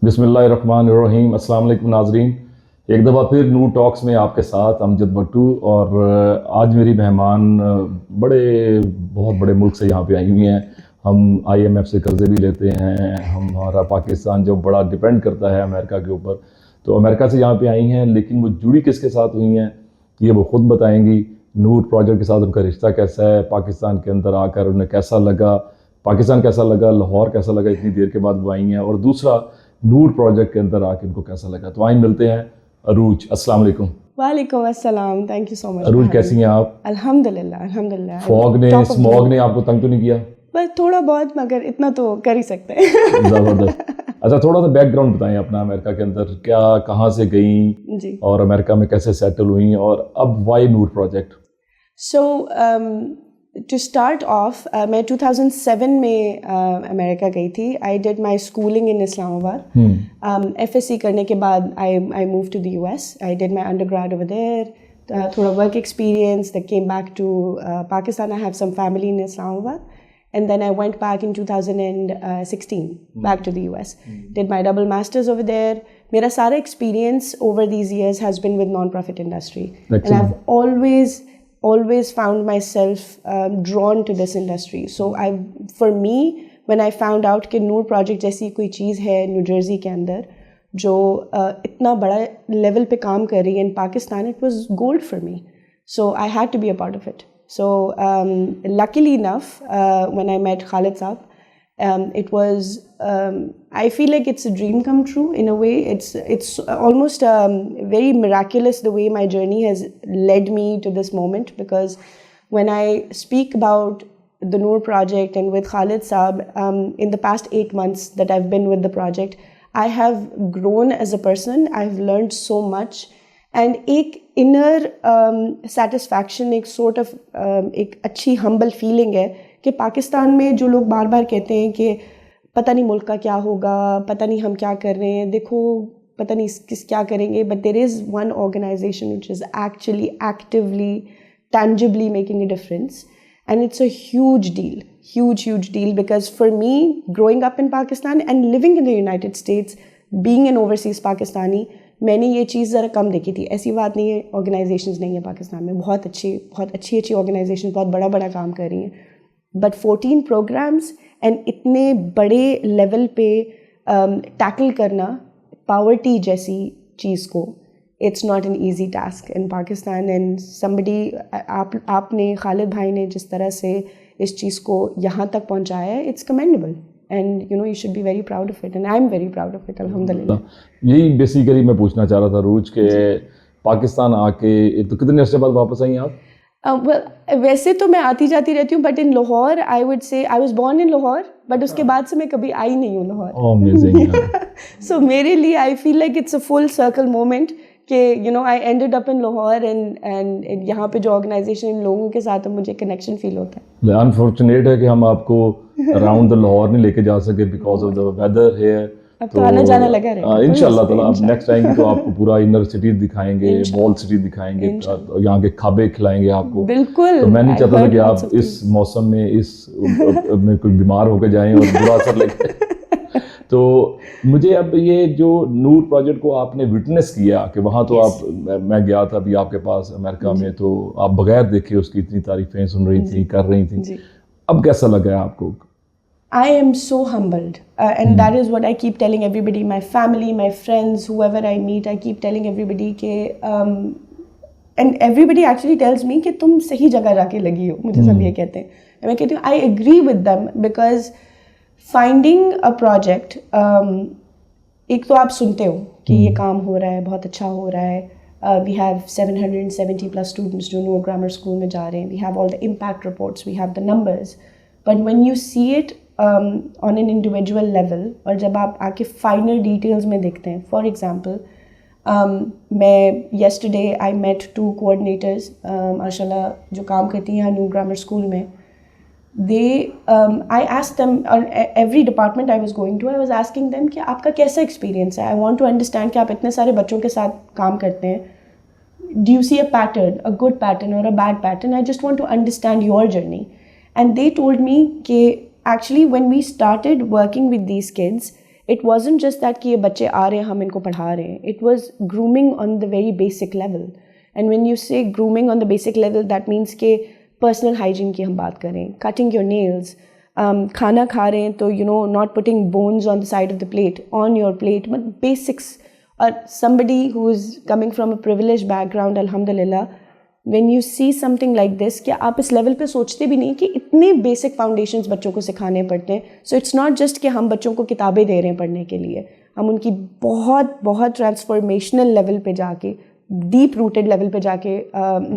बिस्मिल्लाहिर्रहमानिर्रहीम। अस्सलाम वालेकुम नाजरीन, एक दफ़ा फिर नूर टॉक्स में आपके साथ अमजद भट्टू। और आज मेरी मेहमान बहुत बड़े मुल्क से यहाँ पे आई हुई हैं। हम IMF से कर्ज़े भी लेते हैं। हमारा पाकिस्तान जो बड़ा डिपेंड करता है अमेरिका के ऊपर, तो अमेरिका से यहाँ पे आई हैं। लेकिन वो जुड़ी किसके साथ हुई हैं ये वो ख़ुद बताएंगी। नूर प्रोजेक्ट के साथ उनका रिश्ता कैसा है, पाकिस्तान के अंदर आकर उन्हें कैसा लगा, पाकिस्तान कैसा लगा, लाहौर कैसा लगा, इतनी देर के बाद वो आई हैं। और दूसरा, नूर प्रोजेक्ट के अंदर आके इनको कैसा लगा। तो आइन मिलते हैं अरूज। अस्सलाम वालेकुम। वालेकुम अस्सलाम, थैंक यू सो मच। अरूज कैसी हैं आप? अल्हम्दुलिल्लाह अल्हम्दुलिल्लाह। स्मॉग ने आपको तंग तो नहीं किया? बस थोड़ा बहुत, मगर इतना तो कर ही सकते हैं। ज़बरदस्त। अच्छा, थोड़ा सा बैकग्राउंड बताएं अपना, अमेरिका के अंदर क्या, कहाँ से गई जी, और अमेरिका में कैसे सेटल हुई, और अब why Noor project? So to start off, मैं 2007 में अमेरिका गई थी। I did my schooling in Islamabad. FSC करने के बाद I move to the US। I did my undergrad over there, थोड़ा work experience, then came back to Pakistan. I have some family in Islamabad, and then I went back in 2016 back to the US. Did my double masters over there. Mera sara experience over these years has been with non-profit industry. Excellent. And I've always found myself drawn to this industry. So for me, when I found out कि नूर project जैसी कोई चीज़ है new Jersey के अंदर जो इतना बड़ा level पे काम कर रही है इन Pakistan, it was gold for me. So I had to be a part of it. So luckily enough, when I met Khalid Saab, it was, I feel like it's a dream come true in a way. It's almost very miraculous the way my journey has led me to this moment, because when I speak about the Noor project and with Khalid Saab, in the past 8 months that I've been with the project, I have grown as a person. I've learned so much. And एक inner satisfaction, एक sort of एक अच्छी humble feeling है कि पाकिस्तान में जो लोग बार बार कहते हैं कि पता नहीं मुल्क का क्या होगा, पता नहीं हम क्या कर रहे हैं, देखो पता नहीं किस क्या करेंगे, but there is one organization which is actually actively tangibly making a difference. And it's a huge deal, because for me, growing up in Pakistan and living in the United States, being an overseas Pakistani, मैंने ये चीज़ ज़रा कम देखी थी। ऐसी बात नहीं है, organisations नहीं है पाकिस्तान में, बहुत अच्छी ऑर्गेनाइजेशन बहुत बड़ा काम कर रही हैं, बट 14 प्रोग्राम्स एंड इतने बड़े लेवल पे टैकल करना पावर्टी जैसी चीज़ को, it's not an easy task in Pakistan. And somebody, आपने खालिद भाई ने जिस तरह से इस चीज़ को यहाँ तक पहुँचाया है, it's commendable. And you should be very proud of it, and I'm very proud of it, alhamdulillah. यही बेसिकली मैं पूछना चाह रहा था रूज के, पाकिस्तान आके तो कितने अर्से बाद वापस आई आप? Well, वैसे तो मैं आती जाती रहती हूँ, but in Lahore I would say I was born in Lahore, but उसके बाद से मैं कभी आई नहीं हूँ लाहौर। अमेजिंग। सो मेरे लिए I feel like it's a full circle moment कि I ended up in Lahore, and यहाँ पे जो ऑर्गेनाइजेशन, इन लोगों के साथ मुझे कनेक्शन फील होता है। अनफॉर्चुनेट है कि हम आपको अराउंड द लाहौर नहीं लेके जा सके because of the weather here. अब तो आना जाना लगा रहेगा इंशाल्लाह ताला। अब नेक्स्ट आएंगे तो आपको पूरा इनर सिटी दिखाएंगे, वॉल सिटी दिखाएंगे, यहाँ के खाबे खिलाएंगे आपको। बिल्कुल। तो मैं नहीं चाहता था कि आप इस मौसम में में कोई बीमार होकर जाएं और बुरा असर लगे। तो मुझे अब ये जो नूर प्रोजेक्ट को आपने विटनेस किया कि वहाँ तो आप, मैं गया था अभी आपके पास अमेरिका में, तो आप बगैर देखे उसकी इतनी तारीफें सुन रही थी, कर रही थी, अब कैसा लगा आपको? I am so humbled, and that is what I keep telling everybody, my family, my friends, whoever I meet, I keep telling everybody कि and everybody actually tells me कि तुम सही जगह जाके लगी हो, मुझे सब ये कहते हैं। मैं कहती हूँ I agree with them, because finding a project, एक तो आप सुनते हो कि ये काम हो रहा है, बहुत अच्छा हो रहा है, we have 770 plus students जो Noor Grammar School में जा रहे हैं, we have all the impact reports, we have the numbers, but when you see it on an individual level, और जब आप आके final details में देखते हैं, for example, मैं yesterday I met 2 coordinators, माशाल्लाह जो काम करती हैं Noor Grammar School में, I asked them, every department I was going to, I was asking them कि आपका कैसा experience है, I want to understand कि आप इतने सारे बच्चों के साथ काम करते हैं, do you see a pattern, a good pattern or a bad pattern? I just want to understand your journey. And they told me कि actually when we started working with these kids, it wasn't just that कि ये बच्चे आ रहे हैं हम इनको पढ़ा रहे हैं, it was grooming on the very basic level. And when you say grooming on the basic level, that means कि personal hygiene की हम बात करें, cutting your nails, खाना खा रहे हैं तो not putting bones on the side of the plate, on your plate, but basics. Or somebody who is coming from a privileged background, alhamdulillah, when you see something like this कि आप इस level पे सोचते भी नहीं कि इतने basic foundations बच्चों को सिखाने पड़ते हैं. सो इट्स नॉट जस्ट कि हम बच्चों को किताबें दे रहे हैं पढ़ने के लिए, हम उनकी बहुत बहुत ट्रांसफॉर्मेशनल लेवल पे जाके, डीप रूटेड लेवल पे जाके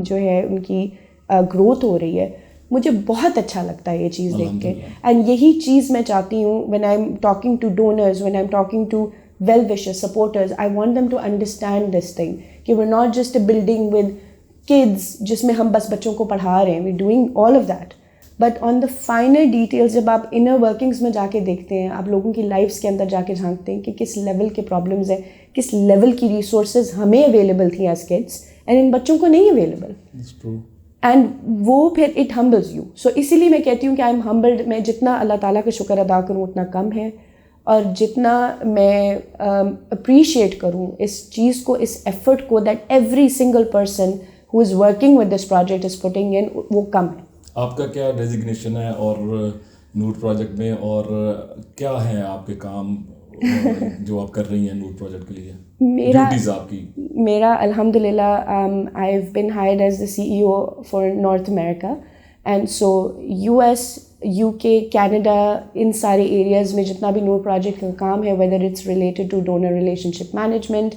जो है उनकी ग्रोथ हो रही है. मुझे बहुत अच्छा लगता है ये चीज़ देख के. एंड यही चीज़ मैं चाहती हूँ when I am talking to donors, when I am talking to well wishers, supporters, I want them to understand this thing कि we are not just a building with kids जिसमें हम बस बच्चों को पढ़ा रहे हैं, we doing all of that, but on the final details जब आप इनर वर्किंग्स में जाके देखते हैं, आप लोगों की लाइफ्स के अंदर जाके झांकते हैं कि किस लेवल के प्रॉब्लम्स हैं, किस लेवल की रिसोर्सेज हमें अवेलेबल थी एज किड्स एंड इन बच्चों को नहीं अवेलेबल, एंड वो फिर इट हम्बल्स यू. सो इसीलिए मैं कहती हूँ कि आई एम हम्बल्ड. मैं जितना अल्लाह ताला का शुक्र अदा करूँ उतना कम है, और जितना मैं अप्रिशिएट करूँ इस चीज़ को, इस एफर्ट को that every single person who is working with this project is putting in, वो कम है. आपका क्या डेजिग्नेशन है और नूर प्रोजेक्ट में, और क्या है आपके काम जो आप कर रही हैं नूर प्रोजेक्ट के लिए? मेरा अल्हम्दुलिल्लाह I have been hired as the CEO for North America, and so US, UK, Canada, इन सारे एरियाज़ में जितना भी नूर प्रोजेक्ट का काम है, whether it's related two donor relationship management,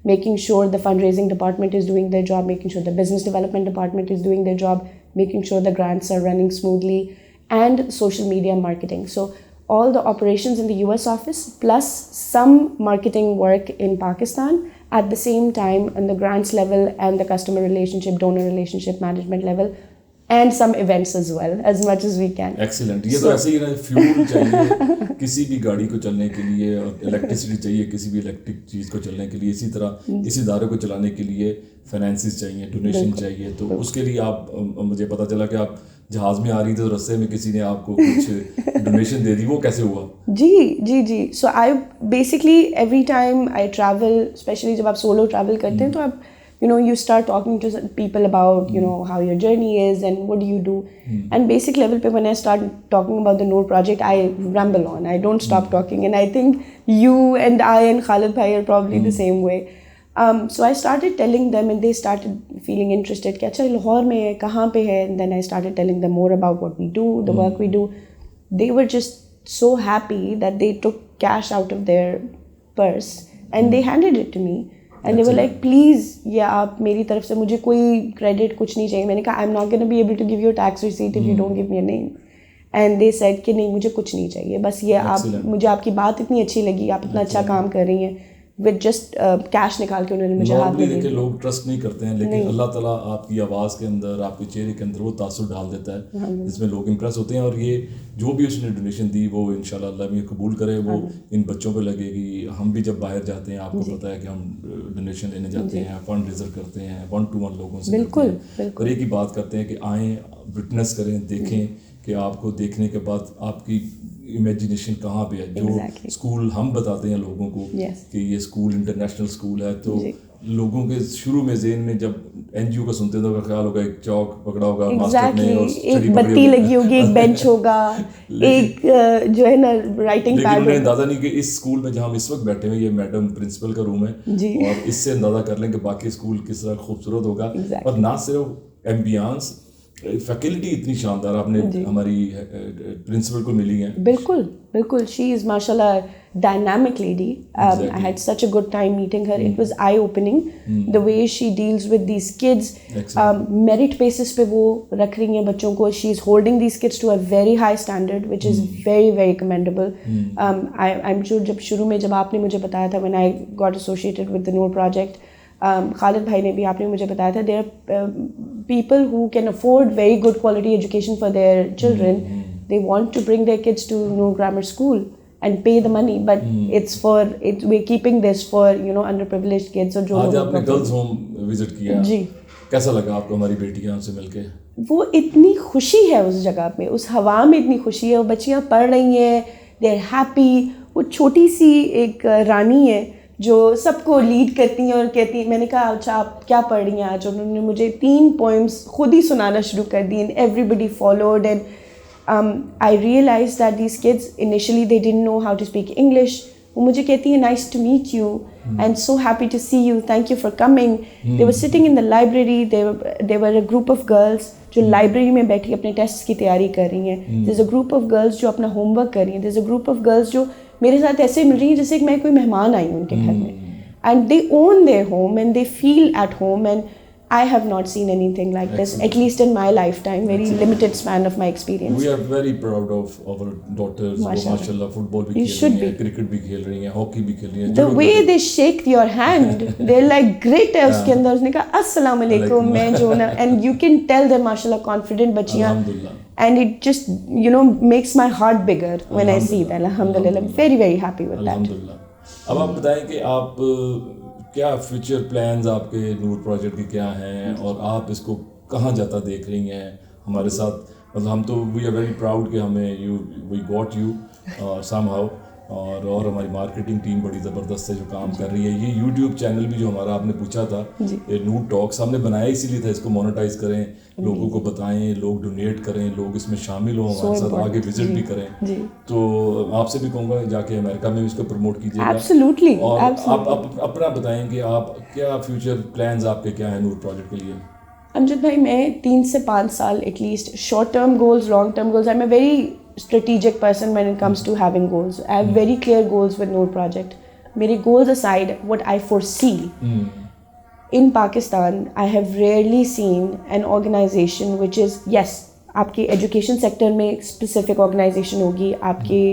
making sure the fundraising department is doing their job, making sure the business development department is doing their job, making sure the grants are running smoothly, and social media marketing. So all the operations in the US office plus some marketing work in Pakistan at the same time on the grants level and the customer relationship, donor relationship management level, and some events as well, as much as we can. Excellent. ये तो ऐसे ही ना, fuel चाहिए किसी भी गाड़ी को चलने के लिए, और इलेक्ट्रिसिटी चाहिए किसी भी इलेक्ट्रिक चीज़ को चलने के लिए, इसी तरह इस इदारे को चलाने के लिए फाइनेंसिस चाहिए, डोनेशन चाहिए. तो उसके लिए आप, मुझे पता चला कि आप जहाज़ में आ रही थी तो रास्ते में किसी ने आपको कुछ डोनेशन दे दी, वो कैसे हुआ? जी. So I basically every time I travel, especially जब आप सोलो ट्रैवल करते हैं तो आप you start talking to people about how your journey is and what do you do, and basic level pe when I start talking about the Noor project, I ramble on, I don't stop talking, and I think you and I and Khalid bhai are probably the same way. So I started telling them and they started feeling interested कि अच्छा लाहौर में है, कहाँ पे है, and then I started telling them more about what we do, the work we do. They were just so happy that they took cash out of their purse and they handed it to me. And they were like, please, yeah, आप मेरी तरफ से मुझे कोई credit कुछ नहीं चाहिए. मैंने कहा I'm not going to be able to give you a tax receipt if you don't give me a name. And they said कि नहीं, मुझे कुछ नहीं चाहिए, बस ये आप, मुझे आपकी बात इतनी अच्छी लगी, आप इतना अच्छा काम कर रही हैं, विद जस्ट कैश निकाल के उन्होंने मुझे हाथ में दे दिया. लोग ट्रस्ट नहीं करते हैं, लेकिन अल्लाह ताला आपकी आवाज़ के अंदर, आपके चेहरे के अंदर वो तासुर डाल देता है जिसमें लोग इम्प्रेस होते हैं. और ये जो भी उसने डोनेशन दी वो इंशाल्लाह अल्लाह भी कबूल करे, वो इन बच्चों पे लगेगी. हम भी जब बाहर जाते हैं, आपको पता है कि हम डोनेशन लेने जाते हैं, फंड रेजर करते हैं, 1-to-1 लोगों से बिल्कुल. और एक ही बात करते हैं कि आएँ, विटनेस करें, देखें कि आपको देखने के बाद आपकी इमेजिनेशन कहाँ पे है. जो स्कूल हम बताते हैं लोगों को कि ये स्कूल इंटरनेशनल स्कूल है, तो लोगों के शुरू में ज़हन में जब NGO का सुनते हैं तो ख्याल होगा एक चौक पकड़ा होगा, मास्टर ने और एक बत्ती लगी होगी, एक बेंच होगा, एक जो है ना राइटिंग पैड. लेकिन उन्हें अंदाज़ा नहीं कि इस स्कूल में जहाँ हम इस वक्त बैठे हुए, ये मैडम प्रिंसिपल का रूम है, और इससे अंदाज़ा कर लें कि बाकी स्कूल किस तरह खूबसूरत होगा. और ना सिर्फ एम्बियंस, फैकल्टी इतनी शानदार आपने हमारी प्रिंसिपल को मिली हैं. बिल्कुल. शी इज़ माशाल्लाह dynamic lady. I had such a good time meeting her. It was eye opening the way she deals with these kids. Merit basis पे वो रख रही हैं बच्चों को. She is holding these kids to a very high standard, which is very very commendable. I'm sure जब शुरू में जब आपने मुझे बताया था, when I got associated with the Noor project, Khalid भाई ने भी आपने मुझे बताया था, there are people who can afford very good quality education for their children. They want to bring their kids to Noor Grammar School and pay the money, but we're keeping this for underprivileged kids. और जो आज आपने girls home visit किया जी, कैसा लगा आपको हमारी बेटियां से मिलके? वो इतनी खुशी है उस जगह में, उस हवा में इतनी खुशी है. वो बच्चियां पढ़ रही हैं, they are happy. वो छोटी सी एक रानी है जो सबको लीड करती हैं और कहती हैं, मैंने कहा अच्छा आप क्या पढ़ रही हैं आज, उन्होंने मुझे 3 पोइम्स खुद ही सुनाना शुरू कर दी and everybody followed and I realise that these kids initially they didn't know how to speak English. वो मुझे कहती है nice to meet you and so happy to see you, thank you for coming. They were sitting in the library, they were a group of girls जो library में बैठी अपने test की तैयारी कर रही हैं. There is a group of girls जो अपना होमवर्क कर रही हैं. There is a group of girls जो मेरे साथ ऐसे मिल रही हैं जैसे कि मैं कोई मेहमान आई हूँ उनके घर में. And they own their home and they feel at home and I have not seen anything like this, at least in my lifetime, very limited span of my experience. We are very proud of our daughters. माशाल्लाह football भी खेल रही हैं, cricket भी खेल रही हैं, hockey भी खेल रही हैं. The way they shake your hand, they're like great है उसके अंदर. उसने कहा अस्सलाम वालेकुम, मैं जो ना, and you can tell they're माशाल्लाह confident बच्चियाँ. And it just makes my heart bigger when I see that. Alhamdulillah, I'm very very happy with that. अल्हम्दुलिल्लाह. अब आप बताएं कि आप क्या फ्यूचर प्लान्स आपके नूर प्रोजेक्ट के क्या हैं और आप इसको कहाँ जाता देख रही हैं हमारे साथ. मतलब हम तो वी आर वेरी प्राउड कि हमें वी गॉट यू समहाउ, और हमारी मार्केटिंग टीम बड़ी ज़बरदस्त है जो काम कर रही है. ये यूट्यूब चैनल भी जो हमारा आपने पूछा था, ये नूर टॉक्स हमने बनाया इसीलिए था, इसको मोनेटाइज करें, लोगों को बताएं, लोग डोनेट करें, लोग इसमें शामिल हों, हमारे साथ आगे विजिट भी करें. तो आपसे भी कहूँगा जाके अमेरिका में भी इसको प्रमोट कीजिएगा. Absolutely. और आप अपना बताएं कि आप क्या फ्यूचर प्लान्स आपके क्या हैं नूर प्रोजेक्ट के लिए. अमजद भाई, मैं 3 से 5 साल at least short term goals, long term goals, I am a very strategic person when it comes to having goals. I have very clear goals with Noor Project. मेरे goals aside, what I foresee in Pakistan, I have rarely seen an organization which is, yes, आपके education sector में specific organization होगी, आपके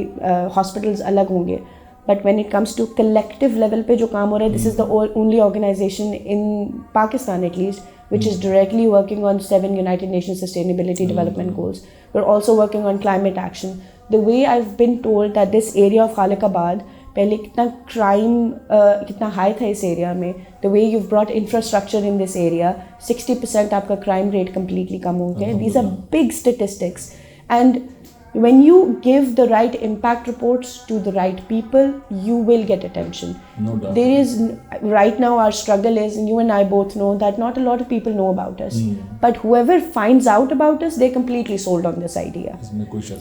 hospitals अलग होंगे, but when it comes to collective level पे जो काम हो रहा है, this is the only organization in Pakistan at least which is directly working on 7 United Nations Sustainability Development Goals. We're also working on climate action. The way I've been told that this area of Khaliqabad, पहले कितना crime कितना high था इस area में, the way you've brought infrastructure in this area, 60% आपका crime rate completely कम हो गया. These are big statistics. And when you give the right impact reports to the right people, you will get attention. No doubt. There is, right now our struggle is, and you and I both know that not a lot of people know about us. But whoever finds out about us, they're completely sold on this idea.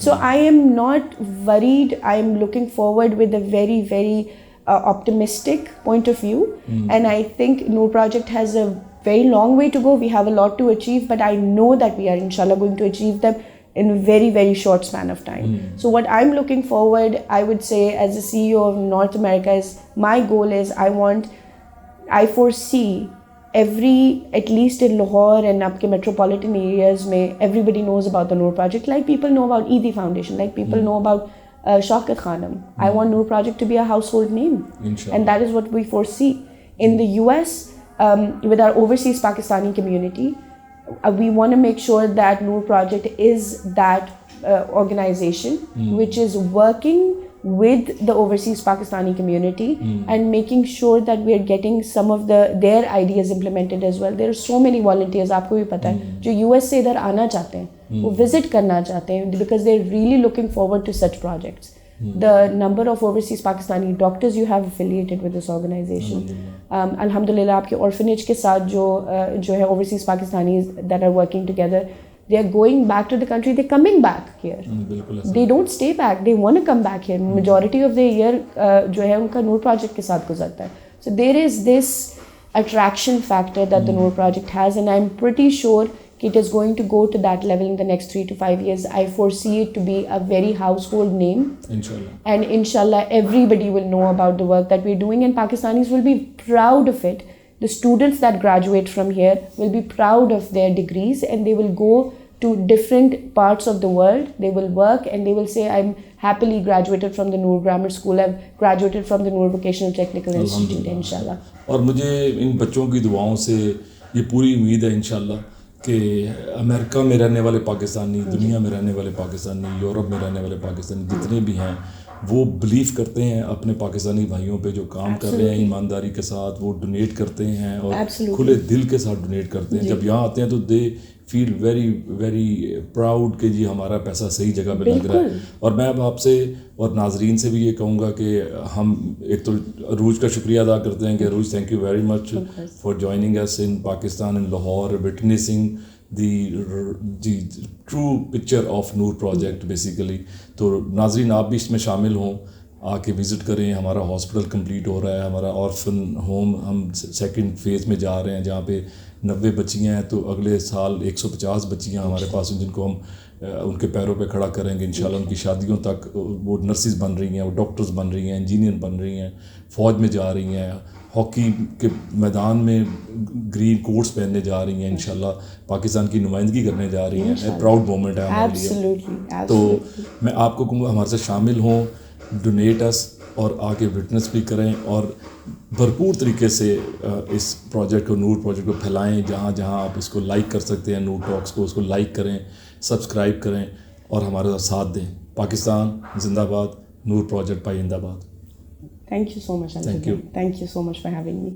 So I am not worried. I am looking forward with a very, very optimistic point of view. And I think Noor Project has a very long way to go. We have a lot to achieve, but I know that we are inshallah going to achieve them in a very, very short span of time. So what I'm looking forward, I would say as a CEO of North America, is my goal is I foresee at least in Lahore and up ke metropolitan areas mein, everybody knows about the Noor Project, like people know about Eidi Foundation, like people know about Shaukat Khanum. I want Noor Project to be a household name. Inshallah. And that is what we foresee. In the US, with our overseas Pakistani community, we want to make sure that Noor Project is that organization which is working with the overseas Pakistani community and making sure that we are getting some of their ideas implemented as well. There are so many volunteers, आपको भी पता है, जो US से इधर आना चाहते हैं, वो visit करना चाहते हैं, because they're really looking forward to such projects. The number of overseas Pakistani doctors you have affiliated with this organization. Alhamdulillah, आपके orphanage के साथ जो है overseas Pakistanis that are working together, they are going back to the country, they're coming back here. They don't stay back, they want to come back here. Majority of the year जो है उनका Noor Project के साथ गुजरता है. So there is this attraction factor that the Noor Project has, and I'm pretty sure it is going to go to that level in the next 3 to 5 years. I foresee it to be a very household name. Inshallah. And inshallah, everybody will know about the work that we're doing, and Pakistanis will be proud of it. The students that graduate from here will be proud of their degrees, and they will go to different parts of the world. They will work and they will say, I'm happily graduated from the Noor Grammar School. I've graduated from the Noor Vocational Technical Institute, inshallah. और मुझे इन बच्चों की दुआओं से ये पूरी उम्मीद है इंशाल्लाह कि अमेरिका में रहने वाले पाकिस्तानी, दुनिया में रहने वाले पाकिस्तानी, यूरोप में रहने वाले पाकिस्तानी जितने भी हैं, वो बिलीव करते हैं अपने पाकिस्तानी भाइयों पे जो काम कर रहे हैं Absolutely. ईमानदारी के साथ, वो डोनेट करते हैं और Absolutely. खुले दिल के साथ डोनेट करते हैं। जब यहाँ आते हैं तो they feel very very proud कि जी हमारा पैसा सही जगह पे लग रहा है। बिल्कुल। और मैं अब आपसे और नाजरीन से भी ये कहूँगा कि हम एक तो अरूज का शुक्रिया अदा करते हैं कि Arooj thank you very much for joining us in Pakistan in Lahore, witnessing the true picture of Noor project basically. तो नाजरीन आप भी इसमें शामिल हों, आके विज़िट करें। हमारा हॉस्पिटल कंप्लीट हो रहा है, हमारा ऑर्फन होम हम सेकंड फेज़ में जा रहे हैं जहाँ पे 90 बच्चियाँ हैं। तो अगले साल 150 बच्चियाँ हमारे पास हैं जिनको हम उनके पैरों पे खड़ा करेंगे इंशाल्लाह। उनकी शादियों तक वो नर्सिस बन रही हैं, वो डॉक्टर्स बन रही हैं, इंजीनियर बन रही हैं, फ़ौज में जा रही हैं, हॉकी के मैदान में ग्रीन कोट्स पहनने जा रही हैं, इंशाल्लाह पाकिस्तान की नुमाइंदगी करने जा रही हैं। प्राउड मोमेंट है हमारे लिए। Absolutely. तो मैं आपको कहूँगा हमारे साथ शामिल हों, डोनेट अस और आके विटनेस भी करें और भरपूर तरीके से इस प्रोजेक्ट को, नूर प्रोजेक्ट को फैलाएं। जहाँ जहाँ आप इसको लाइक कर सकते हैं, नूर टॉक्स को, उसको लाइक करें, सब्सक्राइब करें और हमारे साथ दें। पाकिस्तान जिंदाबाद, नूर project पाइंदाबाद। Thank you so much, Anjali. Thank you. Thank you so much for having me.